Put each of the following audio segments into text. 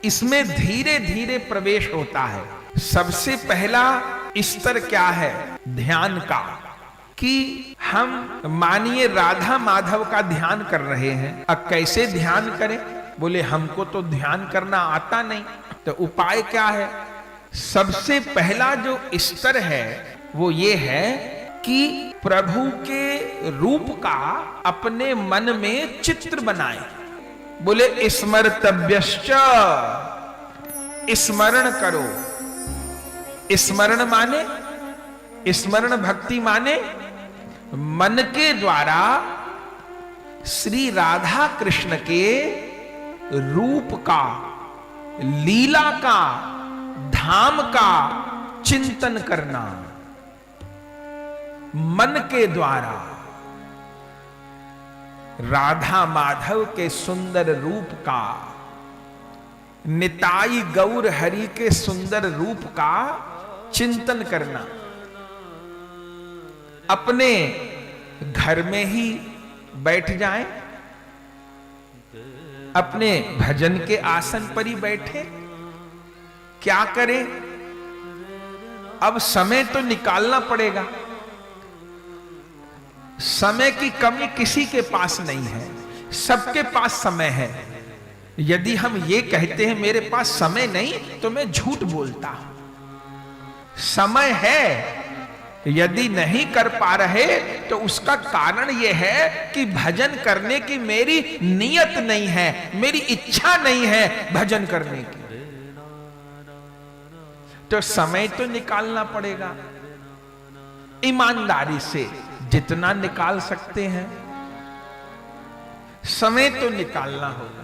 इसमें धीरे धीरे प्रवेश होता है। सबसे पहला स्तर क्या है? ध्यान का। कि हम मानिए राधा माधव का ध्यान कर रहे हैं, अब कैसे ध्यान करें? बोले हमको तो ध्यान करना आता नहीं। तो उपाय क्या है? सबसे पहला जो स्तर है वो ये है कि प्रभु के रूप का अपने मन में चित्र बनाए। बोले स्मर्तव्यश्च, स्मरण करो। स्मरण माने, स्मरण भक्ति माने मन के द्वारा श्री राधा कृष्ण के रूप का, लीला का, धाम का चिंतन करना। मन के द्वारा राधा माधव के सुंदर रूप का, निताई गौर हरि के सुंदर रूप का चिंतन करना। अपने घर में ही बैठ जाएं, अपने भजन के आसन पर ही बैठे। क्या करें? अब समय तो निकालना पड़ेगा। समय की कमी किसी के पास नहीं है, सबके पास समय है। यदि हम ये कहते हैं मेरे पास समय नहीं, तो मैं झूठ बोलता हूं। समय है। यदि नहीं कर पा रहे तो उसका कारण यह है कि भजन करने की मेरी नियत नहीं है, मेरी इच्छा नहीं है भजन करने की। तो समय तो निकालना पड़ेगा, ईमानदारी से जितना निकाल सकते हैं समय तो निकालना होगा।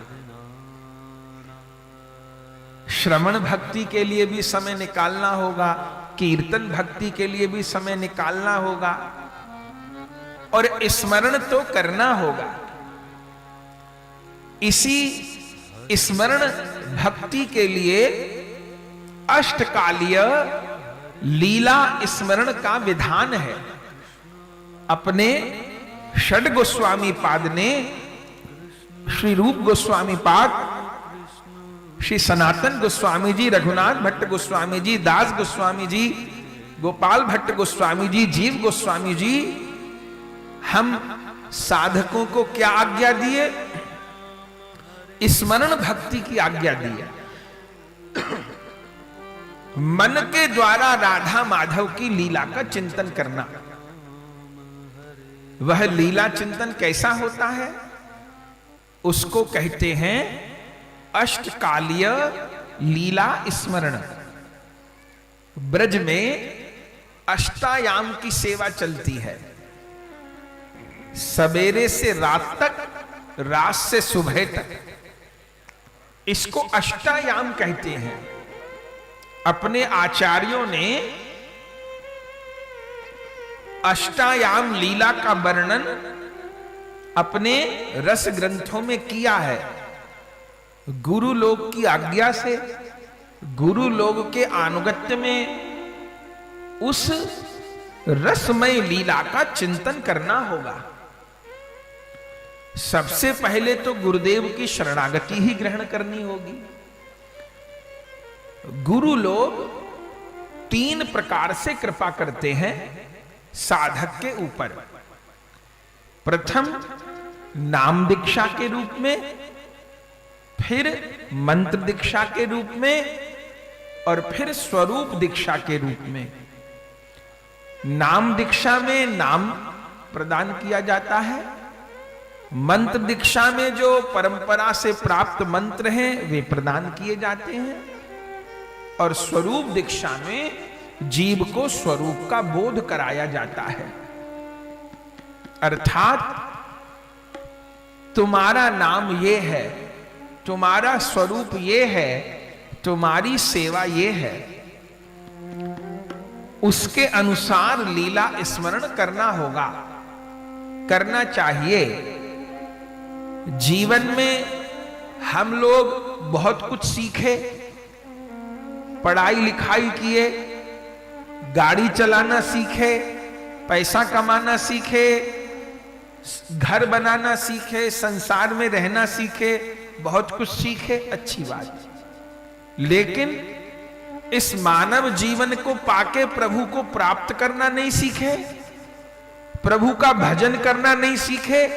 श्रवण भक्ति के लिए भी समय निकालना होगा, कीर्तन भक्ति के लिए भी समय निकालना होगा, और स्मरण तो करना होगा। इसी स्मरण भक्ति के लिए अष्टकालीय लीला स्मरण का विधान है। अपने षड गोस्वामी पाद ने, श्री रूप गोस्वामी पाद, श्री सनातन गोस्वामी जी, रघुनाथ भट्ट गोस्वामी जी, दास गोस्वामी जी, गोपाल भट्ट गोस्वामी जी, जीव गोस्वामी जी, हम साधकों को क्या आज्ञा दिए? स्मरण भक्ति की आज्ञा दी है। मन के द्वारा राधा माधव की लीला का चिंतन करना। वह लीला चिंतन कैसा होता है? उसको कहते हैं अष्टकालीय लीला स्मरण। ब्रज में अष्टायाम की सेवा चलती है, सवेरे से रात तक, रात से सुबह तक। इसको अष्टायाम कहते हैं। अपने आचार्यों ने अष्टायाम लीला का वर्णन अपने रस ग्रंथों में किया है। गुरु लोग की आज्ञा से, गुरु लोग के अनुगत्य में उस रसमय लीला का चिंतन करना होगा। सबसे पहले तो गुरुदेव की शरणागति ही ग्रहण करनी होगी। गुरु लोग तीन प्रकार से कृपा करते हैं साधक के ऊपर। प्रथम नाम दीक्षा के रूप में, फिर मंत्र दीक्षा के रूप में, और फिर स्वरूप दीक्षा के रूप में। नाम दीक्षा में नाम प्रदान किया जाता है। मंत्र दीक्षा में जो परंपरा से प्राप्त मंत्र हैं वे प्रदान किए जाते हैं, और स्वरूप दीक्षा में जीव को स्वरूप का बोध कराया जाता है। अर्थात तुम्हारा नाम ये है, तुम्हारा स्वरूप ये है, तुम्हारी सेवा ये है, उसके अनुसार लीला स्मरण करना होगा, करना चाहिए। जीवन में हम लोग बहुत कुछ सीखे, पढ़ाई लिखाई किए, गाड़ी चलाना सीखे, पैसा कमाना सीखे, घर बनाना सीखे, संसार में रहना सीखे, बहुत कुछ सीखे, अच्छी बात। लेकिन इस मानव जीवन को पाके प्रभु को प्राप्त करना नहीं सीखे, प्रभु का भजन करना नहीं सीखे,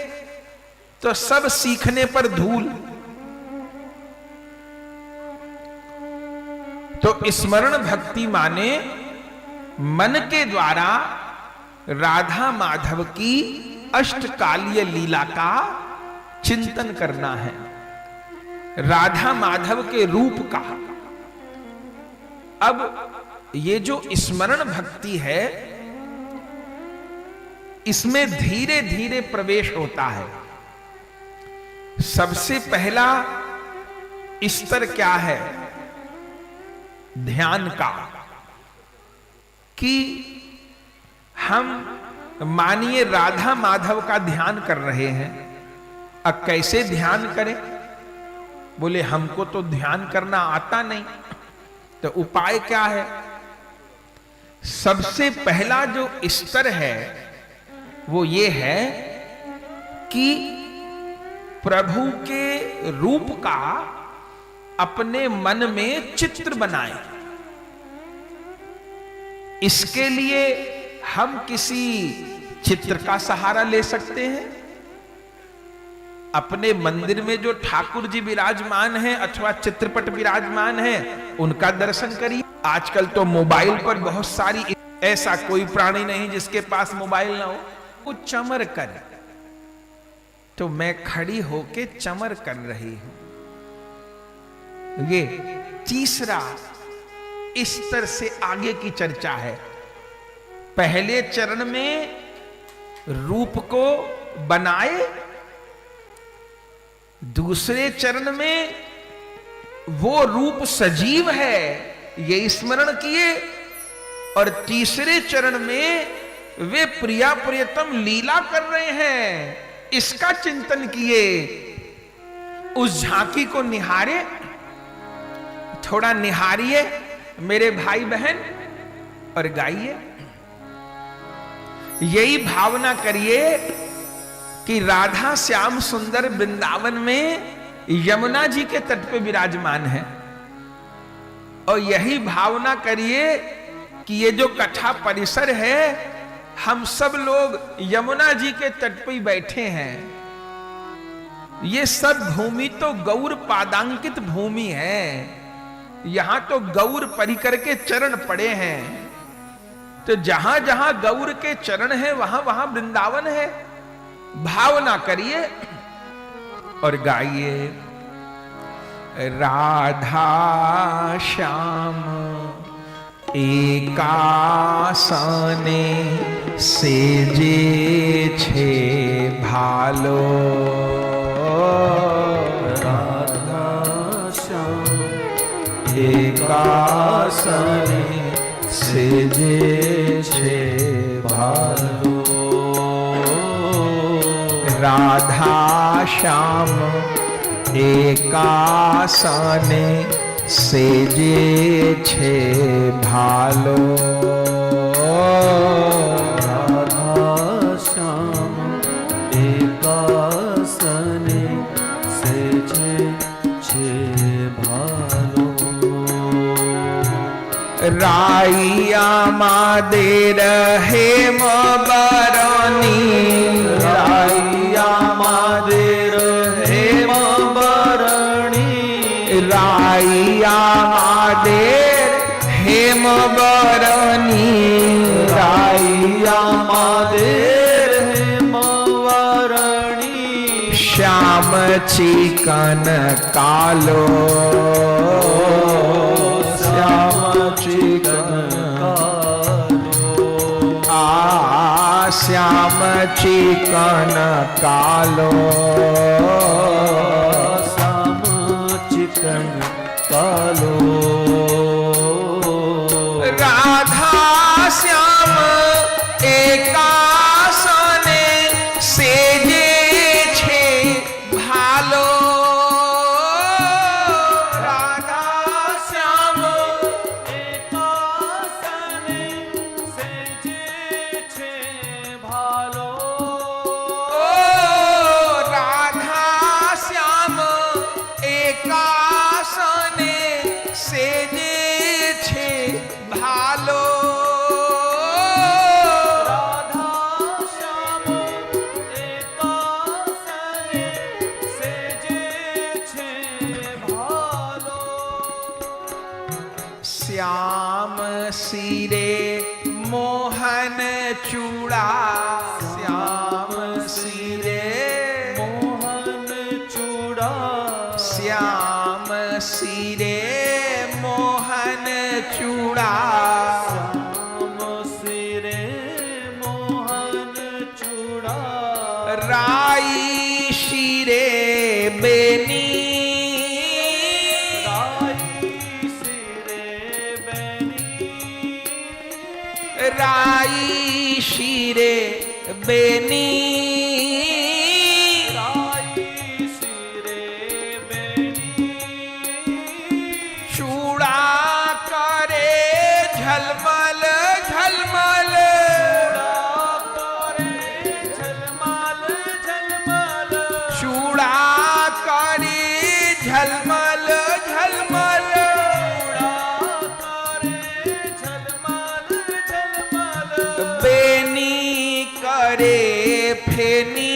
तो सब सीखने पर धूल। तो स्मरण भक्ति माने मन के द्वारा राधा माधव की अष्टकालीय लीला का चिंतन करना है, राधा माधव के रूप का। अब ये जो स्मरण भक्ति है, इसमें धीरे धीरे प्रवेश होता है। सबसे पहला स्तर क्या है? ध्यान का। कि हम मानिए राधा माधव का ध्यान कर रहे हैं, अब कैसे ध्यान करें? बोले हमको तो ध्यान करना आता नहीं, तो उपाय क्या है? सबसे पहला जो स्तर है वो ये है कि प्रभु के रूप का अपने मन में चित्र बनाएं। इसके लिए हम किसी चित्र का सहारा ले सकते हैं। अपने मंदिर में जो ठाकुर जी विराजमान हैं अथवा चित्रपट विराजमान हैं, उनका दर्शन करिए। आजकल तो मोबाइल पर बहुत सारी, ऐसा कोई प्राणी नहीं जिसके पास मोबाइल ना हो। वो चमर कर, तो मैं खड़ी होके चमर कर रही हूं। ये तीसरा स्तर से आगे की चर्चा है। पहले चरण में रूप को बनाए, दूसरे चरण में वो रूप सजीव है ये स्मरण किए, और तीसरे चरण में वे प्रिया प्रियतम लीला कर रहे हैं, इसका चिंतन किए। उस झांकी को निहारे, थोड़ा निहारिए मेरे भाई बहन, और गाइए। यही भावना करिए कि राधा श्याम सुंदर वृंदावन में यमुना जी के तट पे विराजमान है, और यही भावना करिए कि ये जो कथा परिसर है, हम सब लोग यमुना जी के तट पे ही बैठे हैं। ये सब भूमि तो गौर पादांकित भूमि है, यहां तो गौर परिकर के चरण पड़े हैं। तो जहां जहां गौर के चरण है वहां वहां वृंदावन है। भावना करिए और गाइए। राधा श्याम एकासने सेजे छे भालो, राधा श्याम एकासने सेजे छे भालो। राधा श्याम एकासने सेजे छे भालो। राधा श्याम एकासने सेजे छे भालो। राइया मादेर हेम बरनी, राइया मादेर हेम बरणी। राइया मादेर हेम बरनी, राइया मादेर हेम बरणी। श्याम चिकन कालो, श्याम चिकन कालो। श्याम चिकन कालो। श्याम चिकन कालो। राधा श्याम एकासने सेजे छे भालो। राधा श्याम एकासने सेजे छे भालो। राधा श्याम एकासने सेजे छे भालो राधा श्याम एकासने सेजे छे भालो श्याम सिरे मोहन चूड़ा श्याम सिरे मोहन चूड़ा श्याम सिरे मोहन चूड़ा श्याम सिरे मोहन चूड़ा राई शिरे बेनी राई सिरे बेनी राई शिरे बेनी राई सिरे बेनी चूड़ा करे झलमल झलमल चूड़ा करे झलमल झलमल बेनी करे फेनी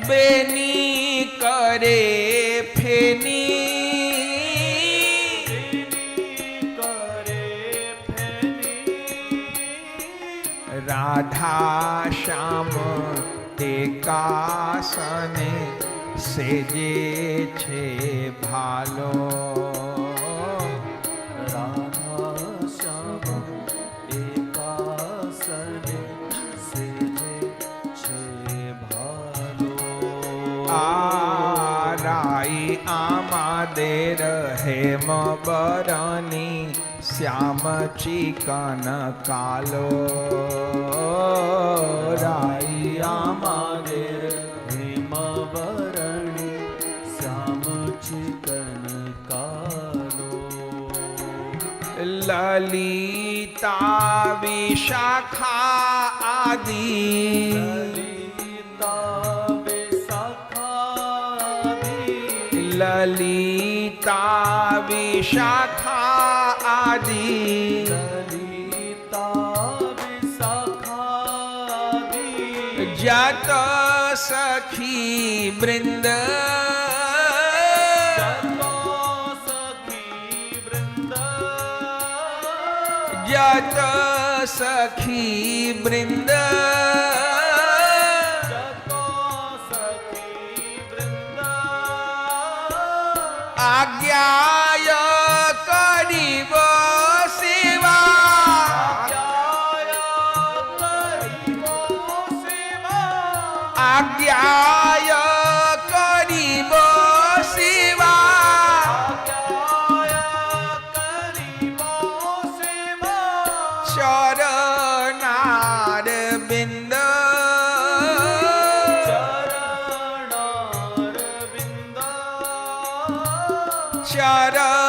बेनी करे फेनी राधा श्याम एकासने सेजे छे भालो राधा श्याम एकासने सेजे छे भालो आराई आमादेर हेम बरनी श्याम चिकन कालो राई आमादेर हेम बरणी श्याम चिकन कालो ललिता विशाखा आदि ललिता विशाखा ललिता विशाखा आदि ललिता विशाखा जत सखी वृंद सखी वृंद जत सखी वृंद सखी वृंद आज्ञाय करीब सेवा आज्ञाय करीब सेवा चरणार बिंद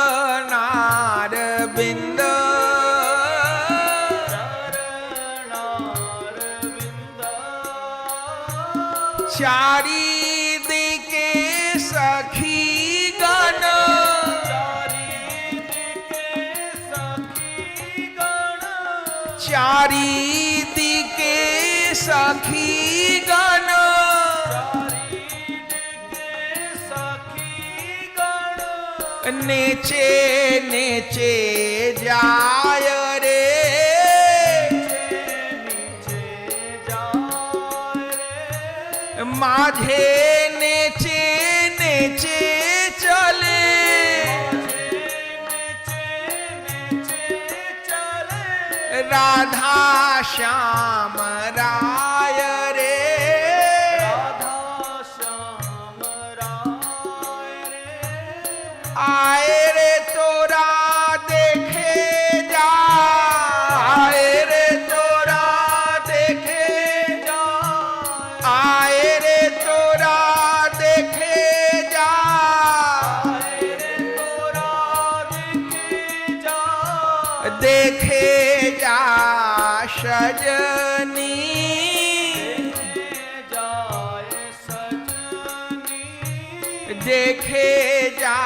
चरणार बिंद चारी दिके सखी गण चारी दिके सखी गण नेचे नेचे जाय रे माझे नेचे नेचे चले राधा श्याम राय रे आए रे तोरा देखे जा आए रे तोरा देखे जा आए रे तोरा देखे जा देखे जा सजनी देखे जा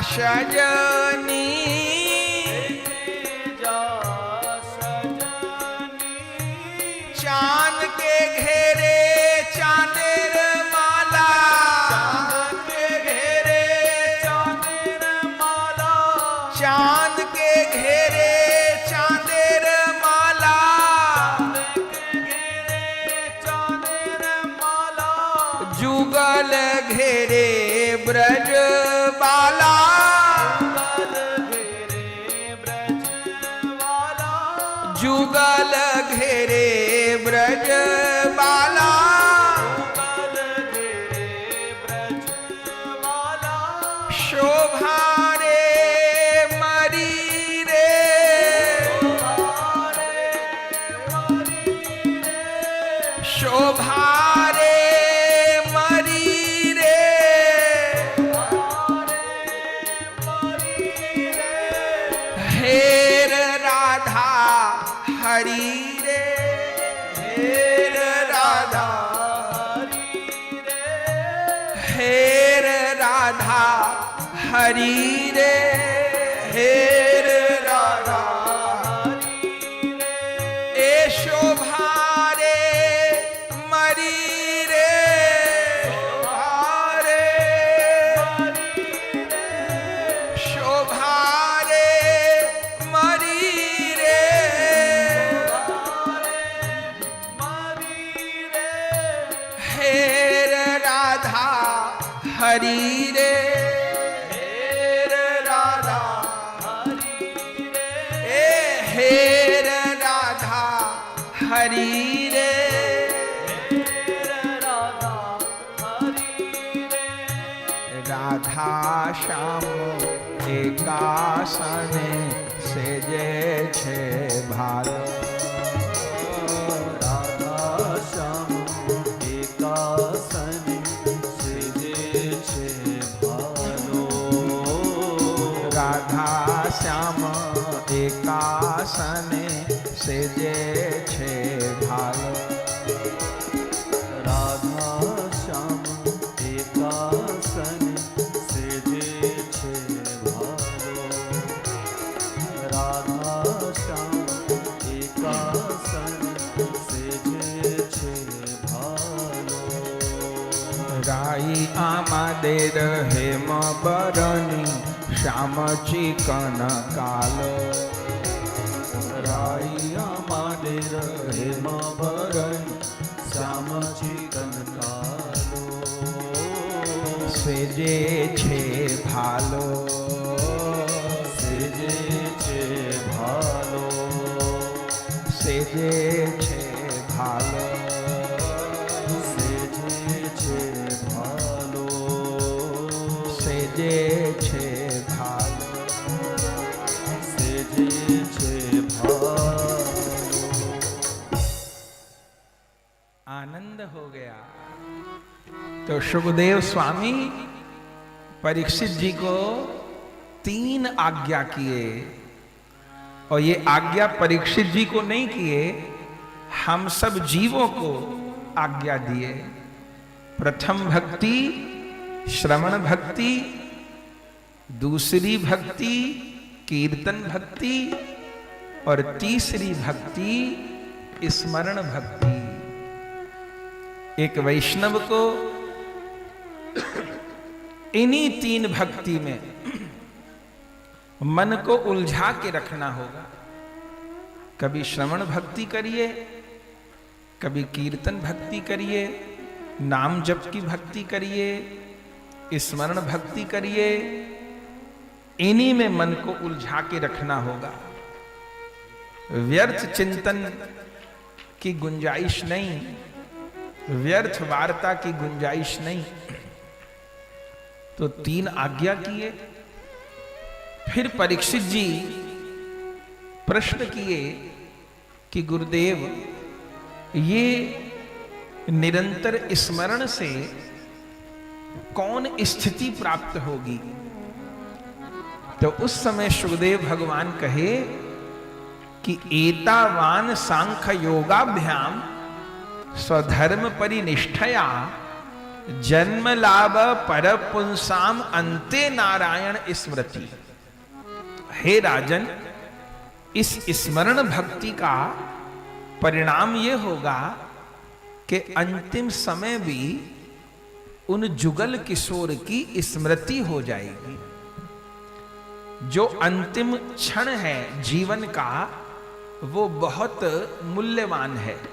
सजनी, जा सजनी, चांद के घेरे चांदेर माला, चांद के घेरे चांदेर माला, चांद के घेरे चांदेर माला, चांद के घेरे चांदेर माला, जुगल घेरे ब्रज बाला, जुगल घेरे ब्रज वाला, जुगल घेरे ब्रज जुगल घेरे ब्रज वाला, शोभा रे मरी रे, शोभा रे मरी रे, हेर राधा हरी रे, हेर राधा, हेर राधा हरी रे, हेर राधा ए शोभा रे मरी रे, शोभा रे मरी रे, हेर राधा हरी रे, हेर राधा ए हेर राधा हरी रे, राधा श्याम एकासने सेजे छे भालो, राधा श्याम एकासने सेजे छे भालो, राधा श्याम एकासने सेजे छे भालो, राधा श्याम एकासने सेजे छे भालो, राधा श्याम एकासने सेजे छे भालो, राई आमादेर हेम बरनी श्याम चिकन कालो, राई आमादेर हेम बरनी श्याम चिकन कालो, सेजे छे भालो, सेजे छे भालो, सेजे छे भालो, सेजे छे भालो, सेजे छे भालो, सेजे छे भालो। आनंद हो गया। तो सुखदेव स्वामी परीक्षित जी को 3 आज्ञा किए, और ये आज्ञा परीक्षित जी को नहीं किए, हम सब जीवों को आज्ञा दिए। प्रथम भक्ति श्रवण भक्ति, दूसरी भक्ति कीर्तन भक्ति, और तीसरी भक्ति स्मरण भक्ति। एक वैष्णव को इन्हीं 3 भक्ति में मन को उलझा के रखना होगा। कभी श्रवण भक्ति करिए, कभी कीर्तन भक्ति करिए, नाम जप की भक्ति करिए, स्मरण भक्ति करिए, इन्हीं में मन को उलझा के रखना होगा। व्यर्थ चिंतन की गुंजाइश नहीं, व्यर्थ वार्ता की गुंजाइश नहीं। तो 3 आज्ञा किए। फिर परीक्षित जी प्रश्न किए कि गुरुदेव, ये निरंतर स्मरण से कौन स्थिति प्राप्त होगी? तो उस समय सुखदेव भगवान कहे कि एतावान सांख्य योगाभ्याम स्वधर्म परिनिष्ठया जन्म लाभ पर पुंसाम अंते नारायण स्मृति। हे राजन, इस स्मरण भक्ति का परिणाम यह होगा कि अंतिम समय भी उन जुगल किशोर की स्मृति हो जाएगी। जो अंतिम क्षण है जीवन का वो बहुत मूल्यवान है।